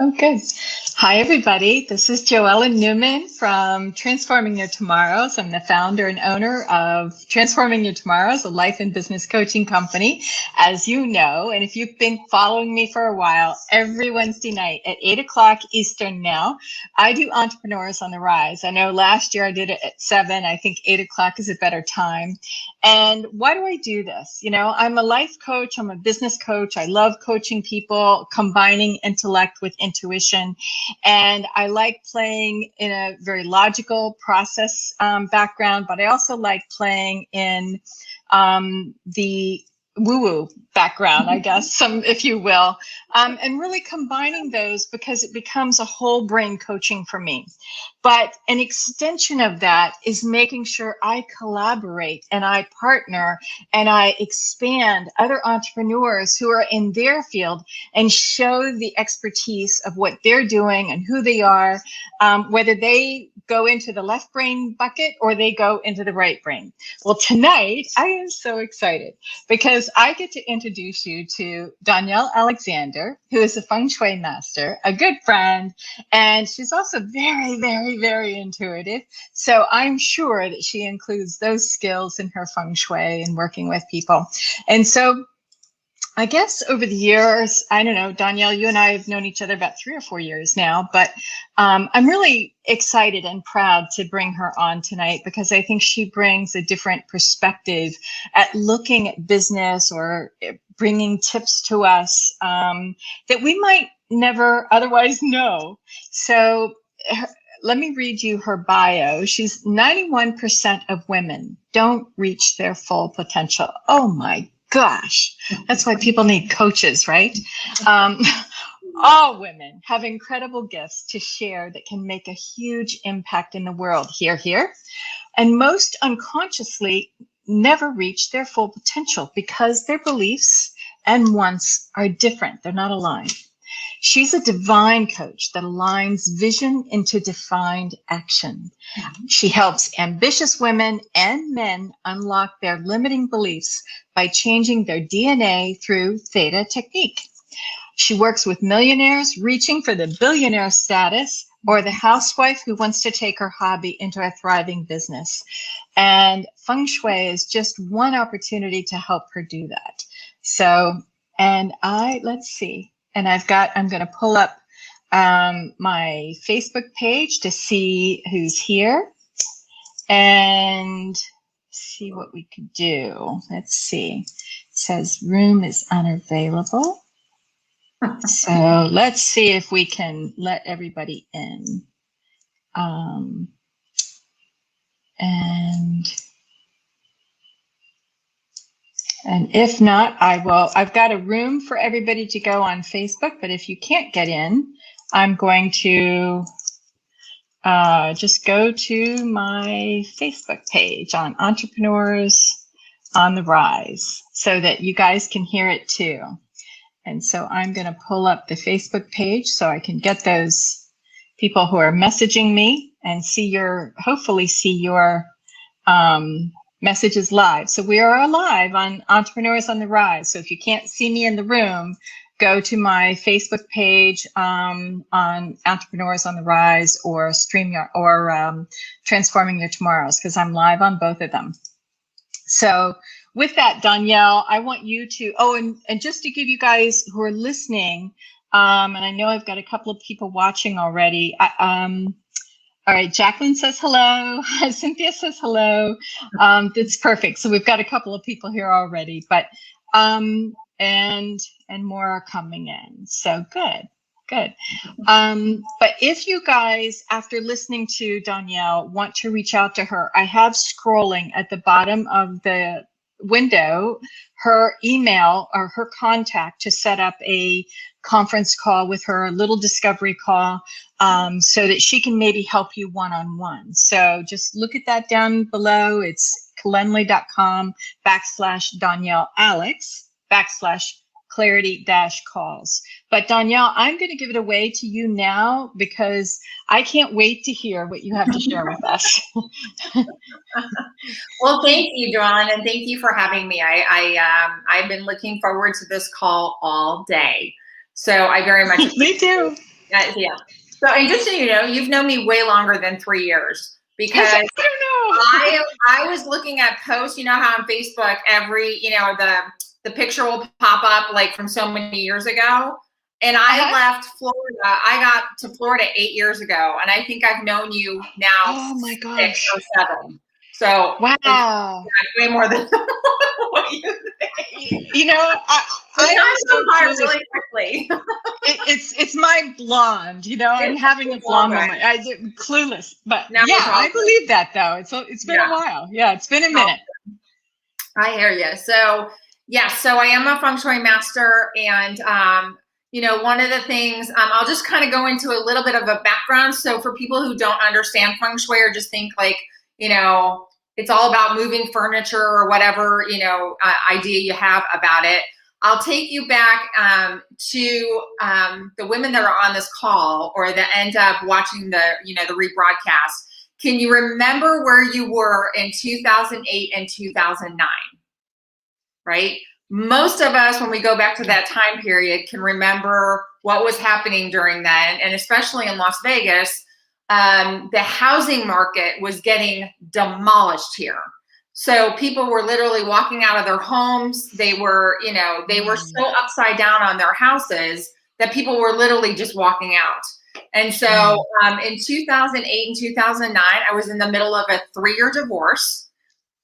Oh, good. Hi, everybody. This is Joellen Newman from Transforming Your Tomorrows. I'm the founder and owner of Transforming Your Tomorrows, a life and business coaching company, as you know. And if you've been following me for a while, every Wednesday night at 8 o'clock Eastern now, I do Entrepreneurs on the Rise. I know last year I did it at 7. I think 8 o'clock is a better time. And why do I do this? You know, I'm a life coach. I'm a business coach. I love coaching people, combining intellect with intuition. And I like playing in a very logical process background, but I also like playing in the woo-woo background, I guess, if you will, and really combining those because it becomes a whole brain coaching for me. But an extension of that is making sure I collaborate and I partner and I expand other entrepreneurs who are in their field and show the expertise of what they're doing and who they are, whether they go into the left brain bucket or they go into the right brain. Well, tonight I am so excited because I get to introduce you to Donielle Alexander, who is a Feng Shui master, a good friend, and she's also very, very, very intuitive. So I'm sure that she includes those skills in her Feng Shui and working with people. And so I guess over the years, I don't know, Donielle, you and I have known each other about 3 or 4 years now, but I'm really excited and proud to bring her on tonight because I think she brings a different perspective at looking at business or bringing tips to us that we might never otherwise know. So let me read you her bio. She's 91% of women don't reach their full potential. Oh my gosh, that's why people need coaches, right? All women have incredible gifts to share that can make a huge impact in the world. Hear, hear. And most unconsciously never reach their full potential because their beliefs and wants are different. They're not aligned. She's a divine coach that aligns vision into defined action. She helps ambitious women and men unlock their limiting beliefs by changing their DNA through theta technique. She works with millionaires reaching for the billionaire status or the housewife who wants to take her hobby into a thriving business. And Feng Shui is just one opportunity to help her do that. So, and let's see. And I'm going to pull up my Facebook page to see who's here and see what we could do. Let's see. It says room is unavailable. So let's see if we can let everybody in. And if not, I've got a room for everybody to go on Facebook, but if you can't get in, I'm going to just go to my Facebook page on Entrepreneurs on the Rise so that you guys can hear it too. And so I'm going to pull up the Facebook page so I can get those people who are messaging me and hopefully see your messages live. So we are live on Entrepreneurs on the Rise. So if you can't see me in the room, go to my Facebook page on Entrepreneurs on the Rise or StreamYard or Transforming Your Tomorrows because I'm live on both of them. So with that, Donielle, I want you to, and just to give you guys who are listening, and I know I've got a couple of people watching already. All right, Jacqueline says hello. Cynthia says hello. That's perfect. So we've got a couple of people here already, but and more are coming in. So good. But if you guys, after listening to Donielle, want to reach out to her, I have scrolling at the bottom of the window her email or her contact to set up a conference call with her, a little discovery call, so that she can maybe help you one-on-one. So just look at that down below. It's calendly.com/Donielle Alex /clarity-calls. But Donielle, I'm going to give it away to you now because I can't wait to hear what you have to share with us. Well, thank you, Dawn, and thank you for having me. I've been looking forward to this call all day. So I very much Me too. Yeah. So, and just so you know, you've known me way longer than 3 years because I don't know. I was looking at posts. You know how on Facebook every the picture will pop up like from so many years ago. And I left Florida. I got to Florida 8 years ago, and I think I've known you now Oh my 6 gosh. or 7. So Wow. it's way more than what you think. You know, I I'm by so really quickly. it's my blonde, you know, I'm having a blonde moment. Clueless, but Now yeah, I believe that though. It's been a Yeah. while. Yeah, it's been a minute. I hear you. So yes, so I am a Feng Shui master, and one of the things I'll just kind of go into a little bit of a background. So for people who don't understand Feng Shui or just think like it's all about moving furniture or whatever idea you have about it, I'll take you back to the women that are on this call or that end up watching the rebroadcast. Can you remember where you were in 2008 and 2009? Right? Most of us, when we go back to that time period, can remember what was happening during then, and especially in Las Vegas, the housing market was getting demolished here. So people were literally walking out of their homes. They were so upside down on their houses that people were literally just walking out. And so in 2008 and 2009, I was in the middle of a 3-year divorce.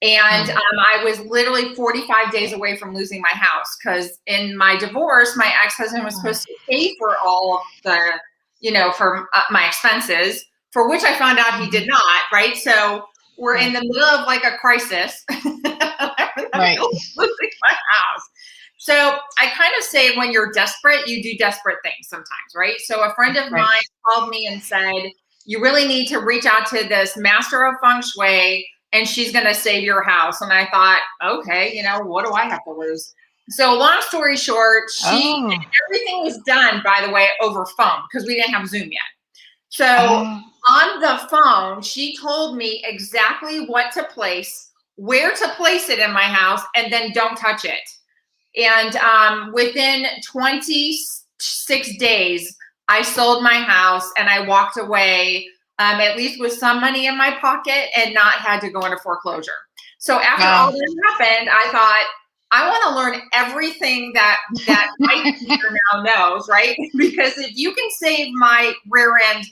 And I was literally 45 days away from losing my house because in my divorce, my ex-husband was supposed to pay for all of the, for my expenses, for which I found out he did not, right? So we're in the middle of like a crisis. Right. Losing my house. So I kind of say when you're desperate, you do desperate things sometimes, right? So a friend of mine called me and said, you really need to reach out to this master of Feng Shui and she's going to save your house. And I thought, okay, what do I have to lose? So long story short, everything was done, by the way, over phone because we didn't have Zoom yet. So on the phone, she told me exactly what to place, where to place it in my house, and then don't touch it. And within 26 days, I sold my house and I walked away at least with some money in my pocket and not had to go into foreclosure. So after all this happened, I thought, I want to learn everything that my teacher now knows, right? Because if you can save my rear end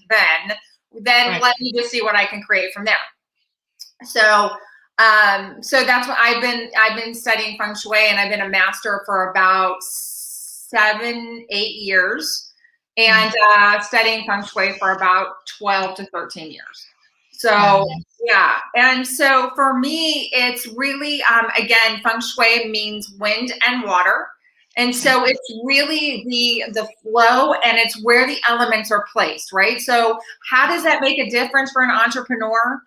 then let me just see what I can create from there. So that's what I've been studying Feng Shui, and I've been a master for about 7-8 years, and studying Feng Shui for about 12 to 13 years. So yeah, and so for me, it's really again, Feng Shui means wind and water, and so it's really the flow, and it's where the elements are placed, right? So how does that make a difference for an entrepreneur?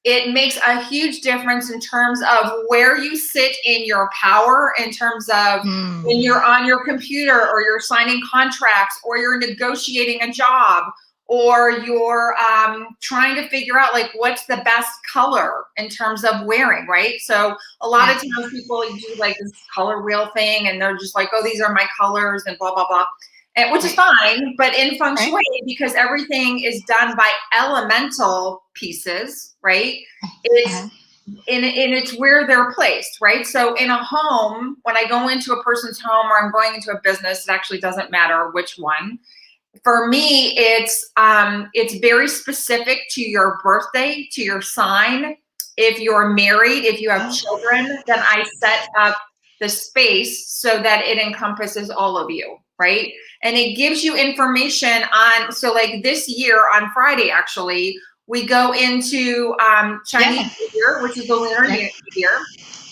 It makes a huge difference in terms of where you sit in your power, in terms of when you're on your computer or you're signing contracts or you're negotiating a job or you're trying to figure out like what's the best color in terms of wearing, right? So a lot of times people do like this color wheel thing and they're just like, oh, these are my colors and blah, blah, blah. And, which is fine, but in Feng Shui, because everything is done by elemental pieces, right? It's it's where they're placed, right? So in a home, when I go into a person's home or I'm going into a business, it actually doesn't matter which one. For me, it's very specific to your birthday, to your sign. If you're married, if you have children, then I set up the space so that it encompasses all of you, right? And it gives you information on, so like this year on Friday, actually, we go into Chinese New Year, which is the Lunar New Year.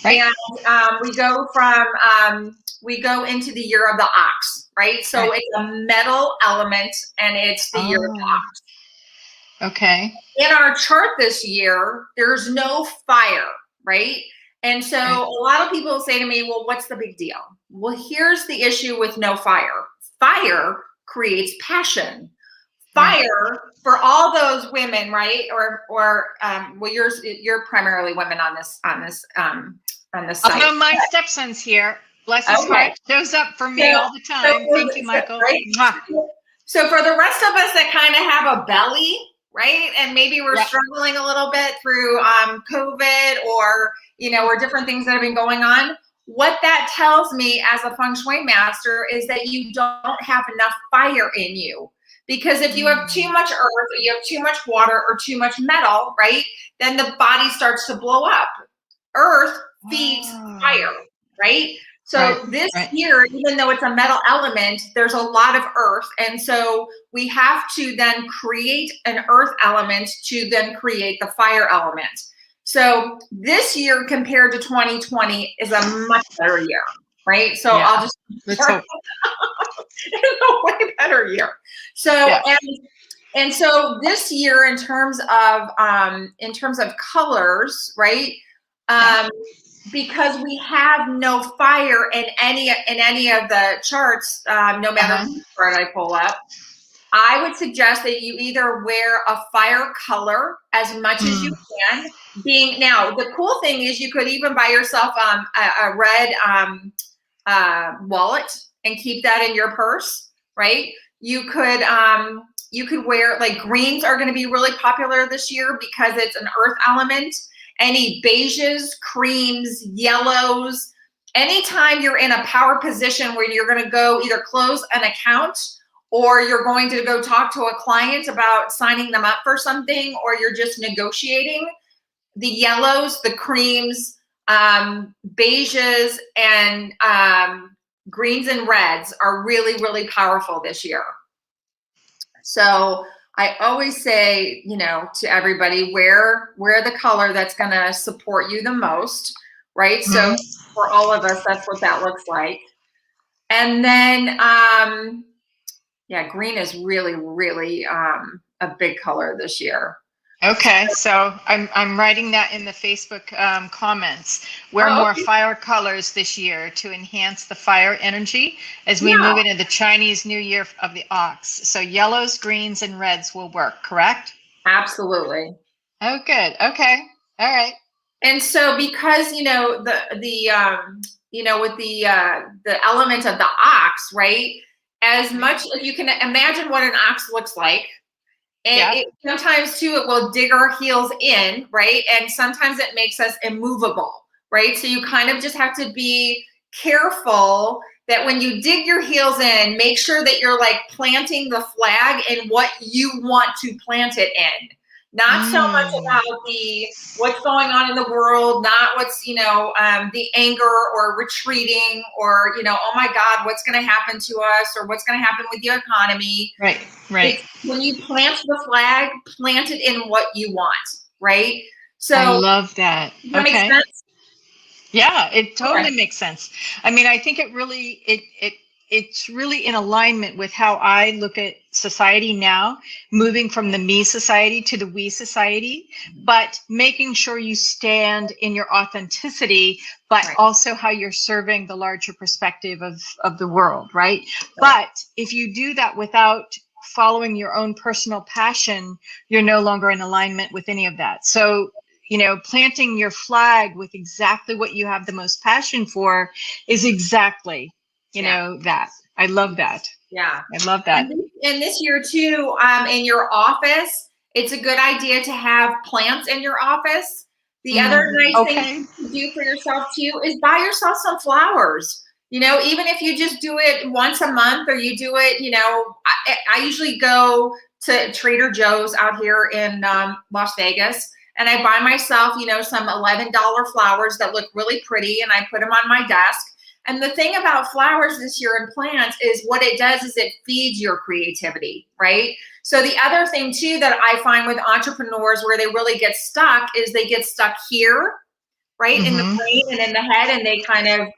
Right. And we go into the year of the ox, right? So it's a metal element and it's the year of the ox. Okay. In our chart this year, there's no fire, right? And so a lot of people say to me, well, what's the big deal? Well, here's the issue with no fire. Fire creates passion. Fire for all those women, right? Or well, you're primarily women on this site. Although my stepson's here, bless his heart, shows up for me all the time. Thank you, Michael. Right? So for the rest of us that kind of have a belly, right, and maybe we're struggling a little bit through COVID or, or different things that have been going on, what that tells me as a Feng Shui master is that you don't have enough fire in you. Because if you have too much earth, or you have too much water, or too much metal, right, then the body starts to blow up. Earth feeds fire, right? So this year, even though it's a metal element, there's a lot of earth. And so we have to then create an earth element to then create the fire element. So this year compared to 2020 is a much better year, right? So I'll just it's a way better year. So and so this year in terms of colors, right? Because we have no fire in any of the charts, no matter which chart I pull up, I would suggest that you either wear a fire color as much as you can. Now, the cool thing is you could even buy yourself a red wallet and keep that in your purse, right? You could wear, like, greens are going to be really popular this year because it's an earth element. Any beiges, creams, yellows, anytime you're in a power position where you're going to go either close an account or you're going to go talk to a client about signing them up for something, or you're just negotiating, the yellows, the creams, beiges, and greens and reds are really, really powerful this year. So I always say, to everybody, wear the color that's going to support you the most, right? So for all of us, that's what that looks like. And then, green is really, really a big color this year. Okay, so I'm writing that in the Facebook comments. Wear more fire colors this year to enhance the fire energy as we move into the Chinese New Year of the Ox. So yellows, greens, and reds will work, correct? Absolutely. Oh, good. Okay. All right. And so because with the element of the ox, right? As much as you can imagine what an ox looks like. And sometimes too, it will dig our heels in, right? And sometimes it makes us immovable, right? So you kind of just have to be careful that when you dig your heels in, make sure that you're like planting the flag in what you want to plant it in. Not so much about what's going on in the world, not what's, the anger or retreating or, oh my God, what's going to happen to us or what's going to happen with the economy. Right. When you plant the flag, plant it in what you want, right? So I love that. Does that make sense? Yeah, it totally makes sense. I mean, I think it's really in alignment with how I look at society now, moving from the me society to the we society, but making sure you stand in your authenticity, but also how you're serving the larger perspective of the world, right? But if you do that without following your own personal passion, you're no longer in alignment with any of that. So, planting your flag with exactly what you have the most passion for is exactly that. I love that. Yeah. I love that. And this year too, in your office, it's a good idea to have plants in your office. The other nice thing to do for yourself too is buy yourself some flowers. Even if you just do it once a month or you do it, I usually go to Trader Joe's out here in Las Vegas, and I buy myself, some $11 flowers that look really pretty, and I put them on my desk. And the thing about flowers this year and plants is what it does is it feeds your creativity, right? So the other thing too that I find with entrepreneurs where they really get stuck is they get stuck here, right? In the brain and in the head, and they kind of,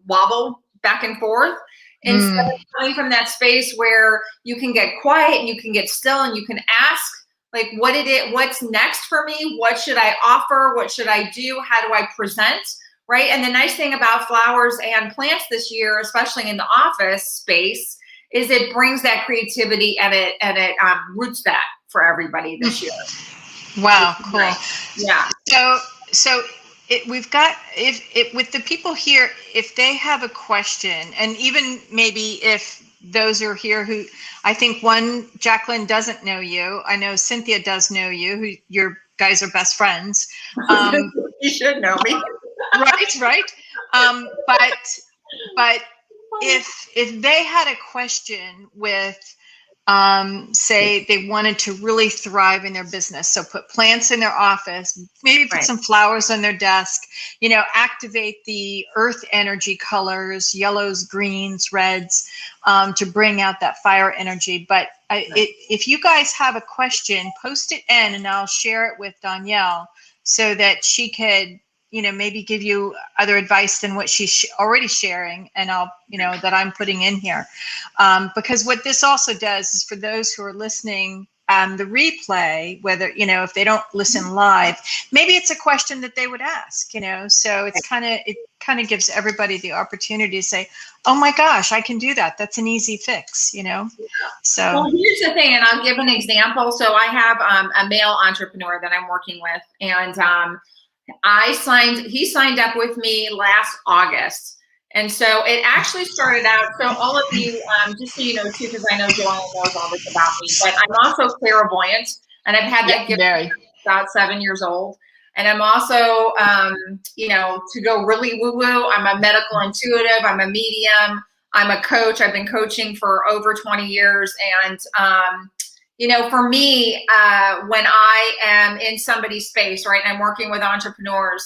wobble back and forth. Instead of coming from that space where you can get quiet and you can get still and you can ask, like, what's next for me? What should I offer? What should I do? How do I present? Right. And the nice thing about flowers and plants this year, especially in the office space, is it brings that creativity and it roots that for everybody this year. Wow. Cool. Yeah. So we've got, if with the people here, if they have a question, and even maybe if those who are here who, I think Jacqueline doesn't know you. I know Cynthia does know you, who your guys are best friends. You should know me. Right. But if they had a question with, say they wanted to really thrive in their business, so put plants in their office, maybe put some flowers on their desk, activate the earth energy colors, yellows, greens, reds, to bring out that fire energy. But if you guys have a question, post it in and I'll share it with Donielle so that she could maybe give you other advice than what she's already sharing, and I'll, that I'm putting in here. Because what this also does is, for those who are listening, the replay, whether, if they don't listen live, maybe it's a question that they would ask, so it kind of gives everybody the opportunity to say, oh my gosh, I can do that. That's an easy fix, So. Well, here's the thing, and I'll give an example. So I have a male entrepreneur that I'm working with, and he signed up with me last August. And so it actually started out, so all of you, just so you know too, because I know Joanne knows all this about me, but I'm also clairvoyant, and I've had that gift about 7 years old. And I'm also, to go really woo-woo, I'm a medical intuitive, I'm a medium, I'm a coach. I've been coaching for over 20 years. And, for me, when I am in somebody's space, right, and I'm working with entrepreneurs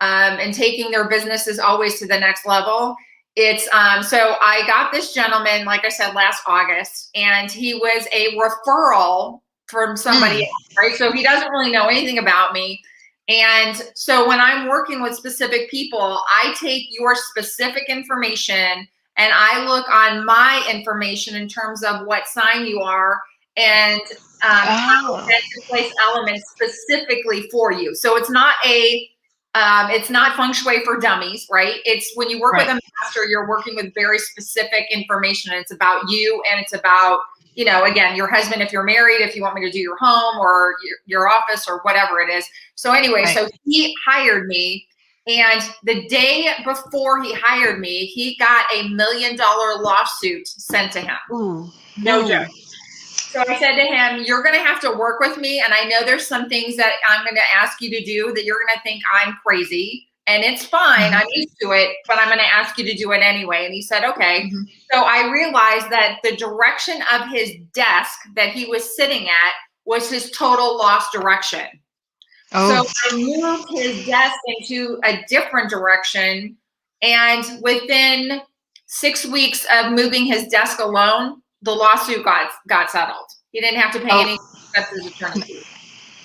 and taking their businesses always to the next level, it's so I got this gentleman, like I said, last August, and he was a referral from somebody else, right? So he doesn't really know anything about me. And so when I'm working with specific people, I take your specific information and I look on my information in terms of what sign you are, and how to place elements specifically for you. So it's not it's not Feng Shui for dummies, right? It's when you work with a master, you're working with very specific information. And it's about you, and it's about, again, your husband, if you're married, if you want me to do your home or your office or whatever it is. So anyway, so he hired me. And the day before he hired me, he got $1 million lawsuit sent to him. Ooh. No joke. So I said to him, you're going to have to work with me. And I know there's some things that I'm going to ask you to do that you're going to think I'm crazy. And it's fine. I'm used to it, but I'm going to ask you to do it anyway. And he said, okay. So I realized that the direction of his desk that he was sitting at was his total lost direction. So I moved his desk into a different direction. And within 6 weeks of moving his desk alone, the lawsuit got settled. He didn't have to pay any except his attorney fees.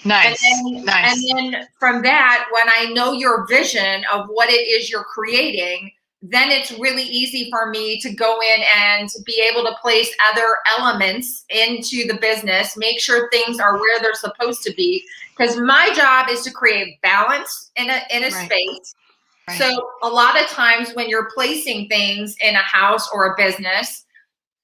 Nice. And then from that, when I know your vision of what it is you're creating, then it's really easy for me to go in and be able to place other elements into the business, make sure things are where they're supposed to be. Because my job is to create balance in a space. So a lot of times when you're placing things in a house or a business,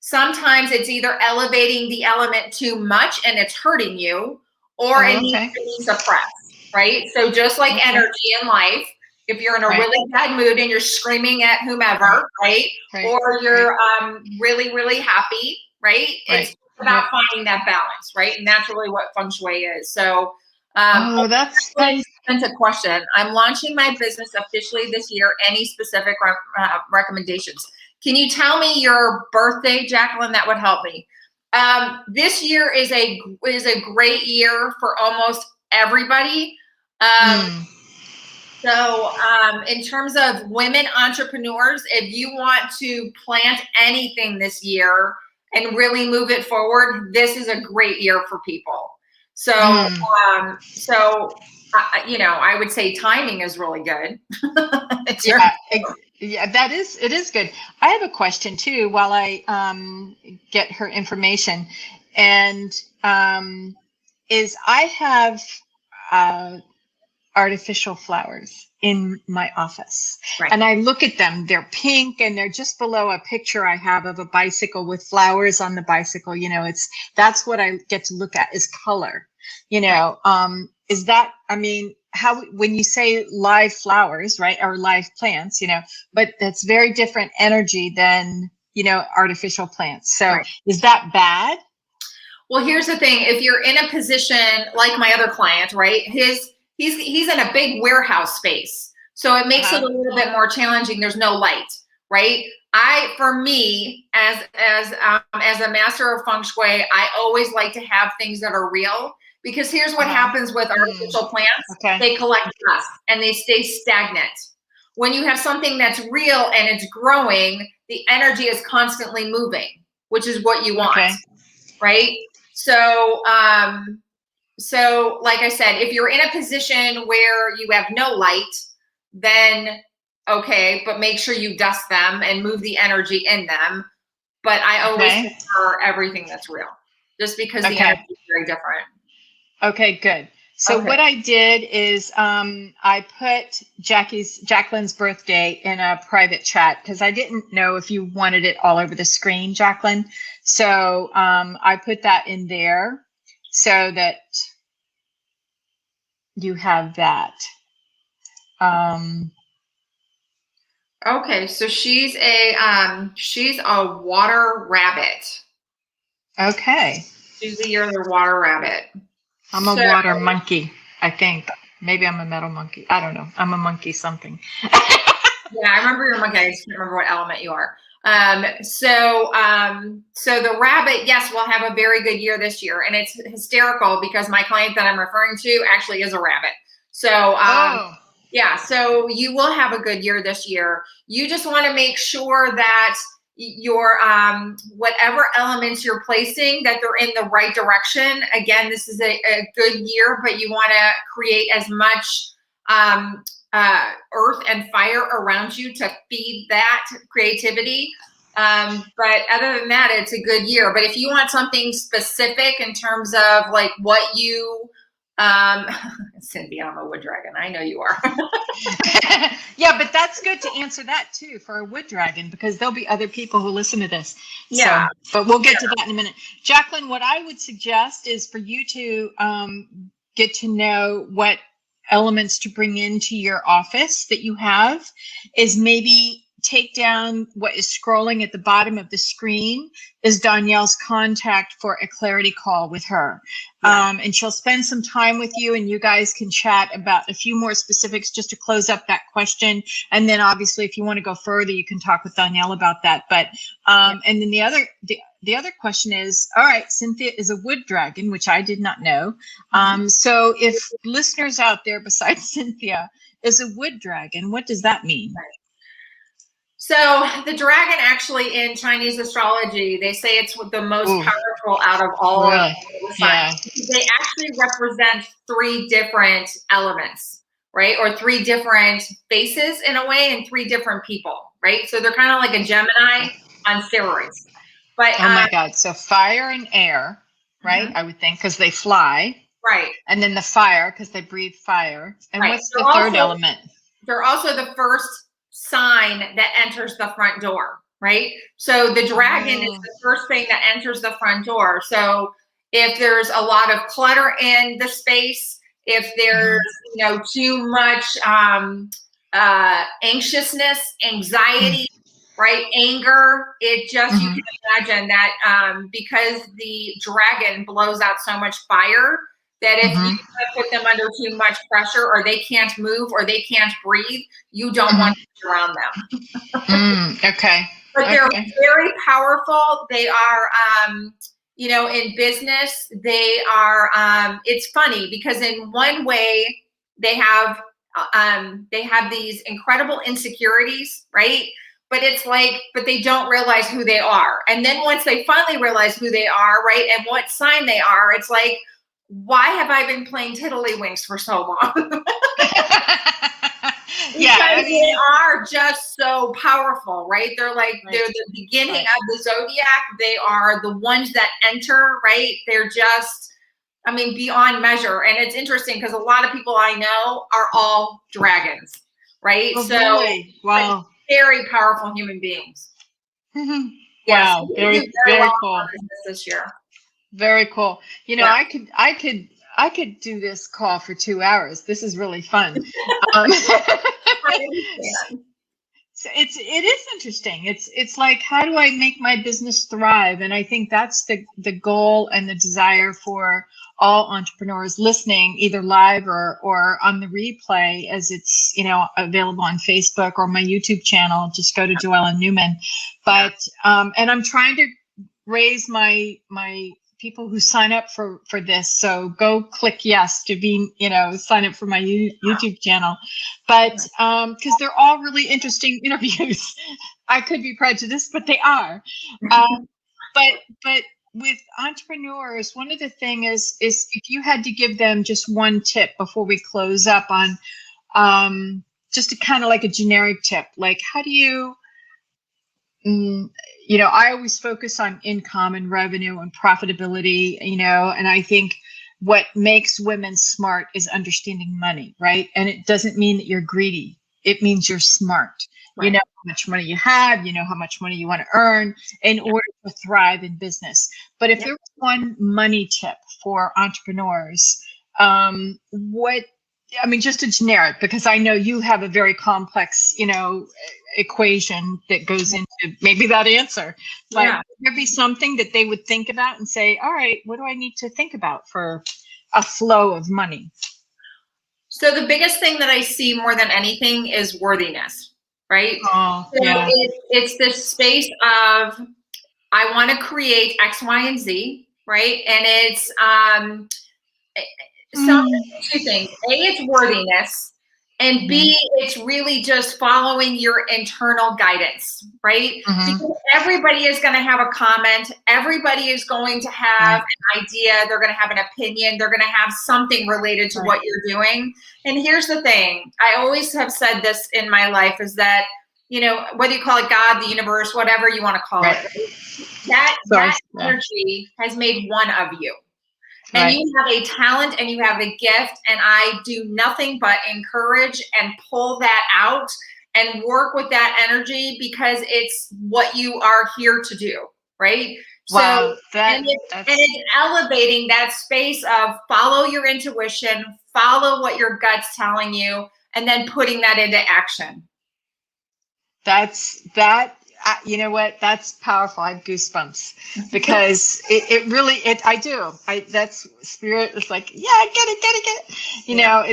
sometimes it's either elevating the element too much and it's hurting you, or it needs to be suppressed, right? So just like energy in life, if you're in a really bad mood and you're screaming at whomever, right? Or you're really, really happy, right? It's about finding that balance, right? And that's really what Feng Shui is. So that's sent a question. I'm launching my business officially this year. Any specific recommendations? Can you tell me your birthday, Jacqueline? That would help me. This year is a great year for almost everybody. So in terms of women entrepreneurs, if you want to plant anything this year and really move it forward, this is a great year for people. So, I would say timing is really good. It is good. I have a question too while I get her information, and is I have artificial flowers in my office, and I look at them, they're pink and they're just below a picture I have of a bicycle with flowers on the bicycle. That's what I get to look at is color, is that, how, when you say live flowers, right, or live plants, but that's very different energy than, artificial plants. So Right. is that bad? Well, here's the thing. If you're in a position like my other client, right? He's in a big warehouse space. So it makes it a little bit more challenging. There's no light, right? For me, as a master of Feng Shui, I always like to have things that are real, because here's what happens with artificial plants. Okay. They collect dust and they stay stagnant. When you have something that's real and it's growing, the energy is constantly moving, which is what you want, right? So, so like I said, if you're in a position where you have no light, then okay, but make sure you dust them and move the energy in them. But I always prefer everything that's real, just because the energy is very different. Okay, good. So what I did is I put Jacqueline's birthday in a private chat, because I didn't know if you wanted it all over the screen, Jacqueline. So I put that in there so that you have that. Okay, so she's a water rabbit. Okay. She's the year of the water rabbit. I'm a water monkey, I think. Maybe I'm a metal monkey. I don't know. I'm a monkey something. Yeah, I remember your monkey. I just can't remember what element you are. So the rabbit, yes, will have a very good year this year. And it's hysterical because my client that I'm referring to actually is a rabbit. So, yeah, so you will have a good year this year. You just want to make sure that your whatever elements you're placing, that they're in the right direction. Again, this is a good year, but you want to create as much earth and fire around you to feed that creativity. But other than that, it's a good year. But if you want something specific in terms of like what you Cynthia, I'm a wood dragon. I know you are. Yeah, but that's good to answer that too for a wood dragon, because there'll be other people who listen to this. Yeah. So, but we'll get to that in a minute. Jacqueline, what I would suggest is for you to get to know what elements to bring into your office that you have, is maybe take down what is scrolling at the bottom of the screen is Donielle's contact for a clarity call with her. And she'll spend some time with you, and you guys can chat about a few more specifics just to close up that question. And then obviously, if you want to go further, you can talk with Donielle about that. But and then the other question is, all right, Cynthia is a wood dragon, which I did not know. So if listeners out there besides Cynthia is a wood dragon, what does that mean? So the dragon, actually, in Chinese astrology, they say it's the most powerful out of all of the signs. They actually represent 3 different elements, right? Or 3 different faces in a way, and 3 different people, right? So they're kind of like a Gemini on steroids. But oh my God! So fire and air, right? I would think, because they fly, right? And then the fire, because they breathe fire. And what's the third element? They're also the first sign that enters the front door, right? So the dragon is the first thing that enters the front door. So if there's a lot of clutter in the space, if there's too much anxiousness, anxiety, right, anger, it just you can imagine that because the dragon blows out so much fire, that if you put them under too much pressure, or they can't move, or they can't breathe, you don't want to be around them. But they're very powerful. They are, in business, they are, it's funny because in one way they have these incredible insecurities, right? But it's like, but they don't realize who they are. And then once they finally realize who they are, right, and what sign they are, it's like, why have I been playing tiddlywinks for so long? Because they are just so powerful, right? They're like, they're the beginning of the zodiac. They are the ones that enter, right? They're just, beyond measure. And it's interesting because a lot of people I know are all dragons, right? Really? Wow. Very powerful human beings. Wow. Very cool. This year. Very cool. I could do this call for 2 hours. This is really fun. it is interesting. It's like, how do I make my business thrive? And I think that's the goal and the desire for all entrepreneurs listening, either live or on the replay, as it's, you know, available on Facebook or my YouTube channel. Just go to Joelle Newman. But and I'm trying to raise my people who sign up for this. So go click yes to be, you know, sign up for my YouTube channel. But because they're all really interesting interviews. I could be prejudiced, but they are. But with entrepreneurs, one of the things is if you had to give them just one tip before we close up on just a kind of like a generic tip, like how do you you know, I always focus on income and revenue and profitability, you know, and I think what makes women smart is understanding money, right? And it doesn't mean that you're greedy. It means you're smart. Right. You know how much money you have, you know how much money you want to earn in order to thrive in business. But if there was one money tip for entrepreneurs, just a generic, because I know you have a very complex, you know, equation that goes into maybe that answer. But would there be something that they would think about and say, all right, what do I need to think about for a flow of money? So the biggest thing that I see more than anything is worthiness, right? Oh, so it's this space of, I want to create X, Y, and Z, right? And it's two things. A, it's worthiness. And B, it's really just following your internal guidance, right? Because everybody is going to have a comment. Everybody is going to have an idea. They're going to have an opinion. They're going to have something related to what you're doing. And here's the thing. I always have said this in my life is that, you know, whether you call it God, the universe, whatever you want to call it, that energy has made one of you. And you have a talent and you have a gift, and I do nothing but encourage and pull that out and work with that energy because it's what you are here to do, right? Wow, so, and it's elevating that space of follow your intuition, follow what your gut's telling you, and then putting that into action. You know what? That's powerful. I have goosebumps because it really, that's spirit. It's like, yeah, get it. You know,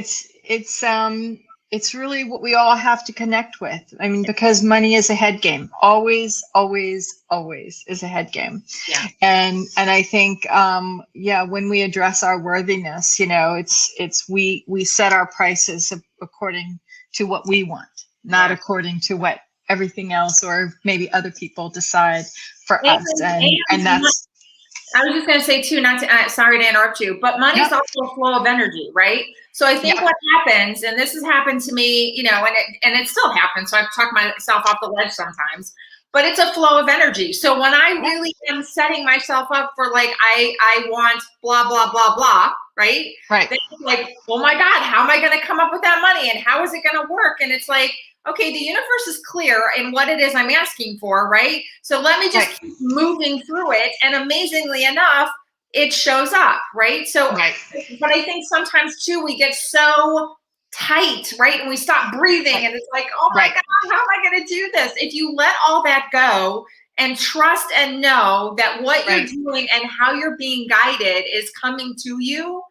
it's really what we all have to connect with. I mean, because money is a head game. Always is a head game. Yeah. And I think, when we address our worthiness, you know, we set our prices according to what we want, not according to what everything else or maybe other people decide for us. And that's, I was just going to say too, sorry to interrupt you, but money is also a flow of energy, right? So I think what happens, and this has happened to me, you know, and it still happens. So I've talked myself off the ledge sometimes, but it's a flow of energy. So when I really am setting myself up for like, I want blah, blah, blah, blah, right? Then it's like, oh my God, how am I going to come up with that money? And how is it going to work? And it's like, okay, the universe is clear in what it is I'm asking for, right? So let me just keep moving through it. And amazingly enough, it shows up, right? So, but I think sometimes too, we get so tight, right? And we stop breathing and it's like, oh my God, how am I going to do this? If you let all that go and trust and know that what you're doing and how you're being guided is coming to you,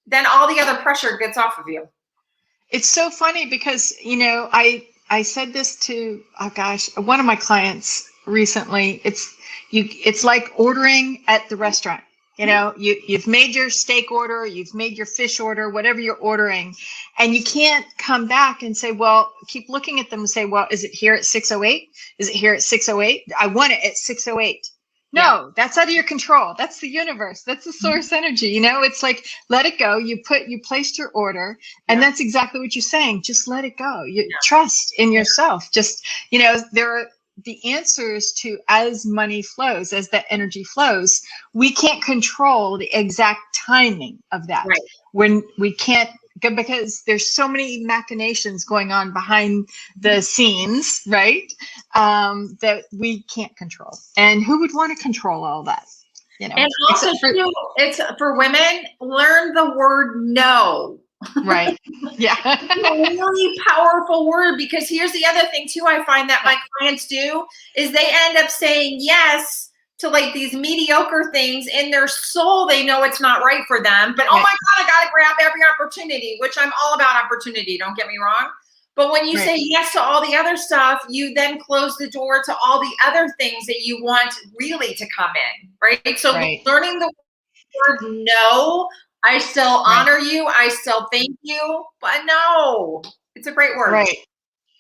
then all the other pressure gets off of you. It's so funny because, you know, I said this to, one of my clients recently. It's like ordering at the restaurant. You know, you've made your steak order, you've made your fish order, whatever you're ordering, and you can't come back and say, well, keep looking at them and say, well, is it here at 6:08? Is it here at 6:08? I want it at 6:08. No, that's out of your control. That's the universe. That's the source energy. You know, it's like, let it go. You placed your order, and that's exactly what you're saying. Just let it go. You trust in yourself. Just, you know, there are the answers to, as money flows, as that energy flows, we can't control the exact timing of that. When we can't, because there's so many machinations going on behind the scenes, right? That we can't control. And who would want to control all that? You know, and also it's for women, learn the word no. Right. Yeah. A really powerful word, because here's the other thing too I find that my clients do is they end up saying yes to like these mediocre things. In their soul they know it's not right for them, but oh my God, I gotta grab every opportunity, which I'm all about opportunity, don't get me wrong. But when you say yes to all the other stuff, you then close the door to all the other things that you want really to come in, right? So learning the word no, I still honor you, I still thank you, but no, it's a great word.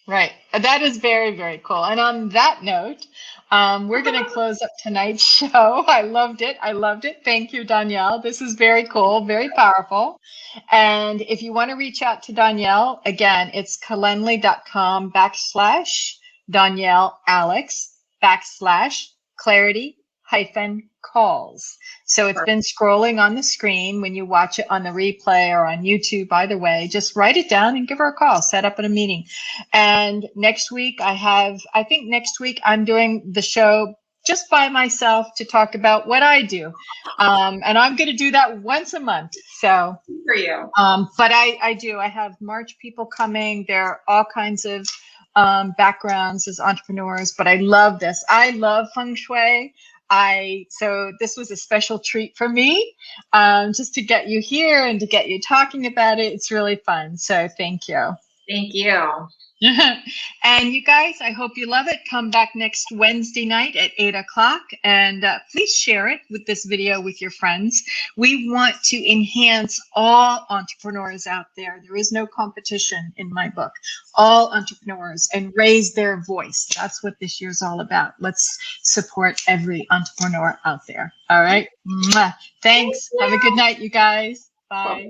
Right. That is very, very cool. And on that note, we're going to close up tonight's show. I loved it. I loved it. Thank you, Donielle. This is very cool, very powerful. And if you want to reach out to Donielle, again, it's calendly.com/Donielle Alex /clarity-calls. So it's been scrolling on the screen when you watch it on the replay or on YouTube. Either way, just write it down and give her a call, set up a meeting. And next week I think next week I'm doing the show just by myself to talk about what I do. And I'm going to do that once a month. So for you. But I have March people coming. There are all kinds of backgrounds as entrepreneurs, but I love this. I love Feng Shui. So this was a special treat for me, just to get you here and to get you talking about it. It's really fun. So thank you. Thank you. And you guys, I hope you love it. Come back next Wednesday night at 8 o'clock and please share it with this video with your friends. We want to enhance all entrepreneurs out there. There is no competition in my book. All entrepreneurs, and raise their voice. That's what this year's all about. Let's support every entrepreneur out there. All right. Mwah. Thanks. Have a good night, you guys. Bye.